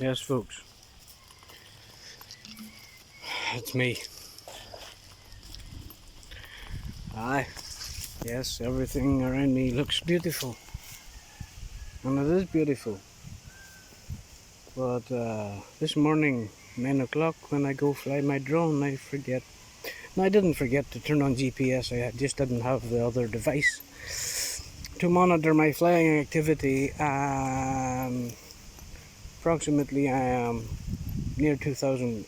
Yes, folks, it's me. Aye, yes, everything around me looks beautiful, and it is beautiful. But this morning, 9 o'clock, when I go fly my drone, I forget. No, I didn't forget to turn on GPS. I just didn't have the other device to monitor my flying activity. Approximately, I am near 2,000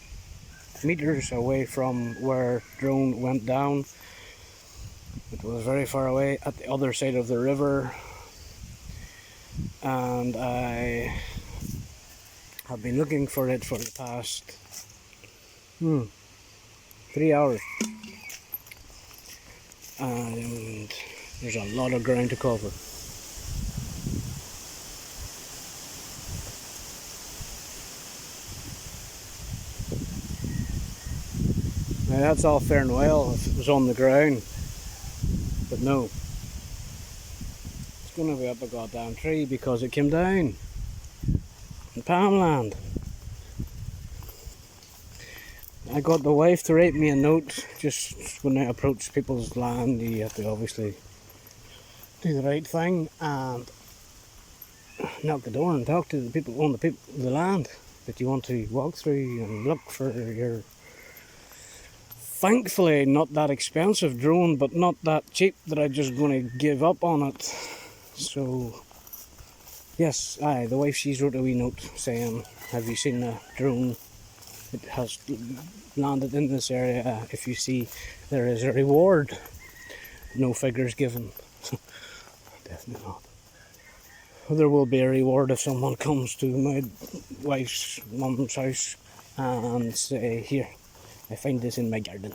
meters away from where drone went down. It was very far away at the other side of the river, and I have been looking for it for the past 3 hours, and there's a lot of ground to cover. Now that's all fair and well if it was on the ground, but no, it's going to be up a goddamn tree because it came down in palmland. I got the wife to write me a note. Just when I approach people's land, you have to obviously do the right thing and knock the door and talk to the people on the land that you want to walk through and look for your, thankfully, not that expensive drone, but not that cheap that I'm just going to give up on it. So yes, the wife, she's wrote a wee note saying, have you seen the drone? It has landed in this area. If you see, there is a reward. No figures given. Definitely not. There will be a reward if someone comes to my wife's mum's house and say, here, I find this in my garden.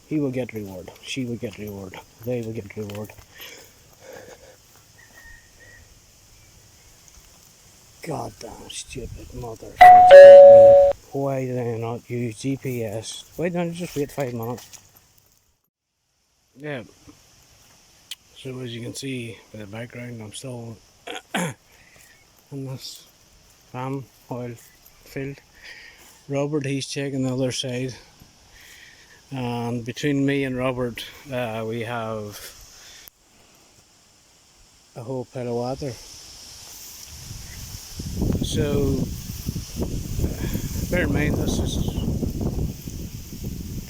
He will get reward. She will get reward. They will get reward. Goddamn stupid motherfucker. Why did I not use GPS? Why don't I just wait 5 minutes? Yeah. So as you can see by the background, I'm still in this palm oil field. Robert, he's checking the other side. And between me and Robert, we have a whole pile of water. So bear in mind,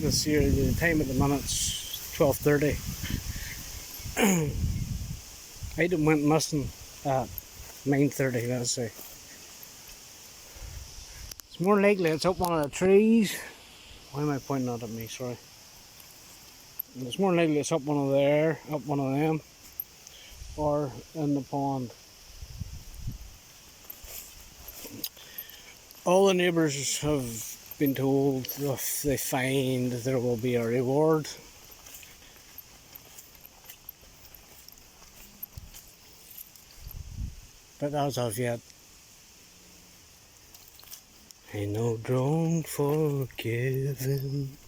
this year, the time at the minute's 12:30. Item went missing at 9:30, let's say. It's more likely it's up one of the trees. Why am I pointing that at me? Sorry. And it's more likely it's up one of them, or in the pond. All the neighbours have been told if they find, there will be a reward. But as of yet, ain't no drone forgiven.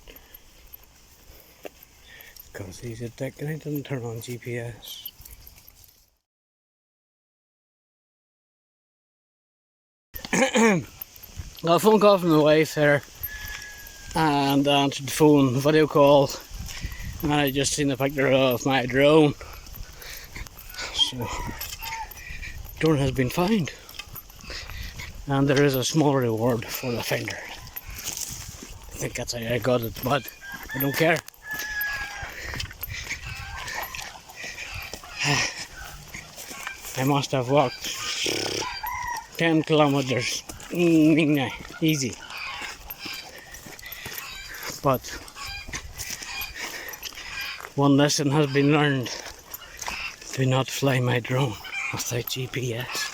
Because he's a dick and I didn't turn on GPS. Got a phone call from the wife there, and I answered the phone, video call, and I just seen the picture of my drone. So, drone has been found, and there is a small reward for the finder. I think that's how I got it, but I don't care. I must have walked 10 kilometers, easy. But one lesson has been learned: do not fly my drone without GPS.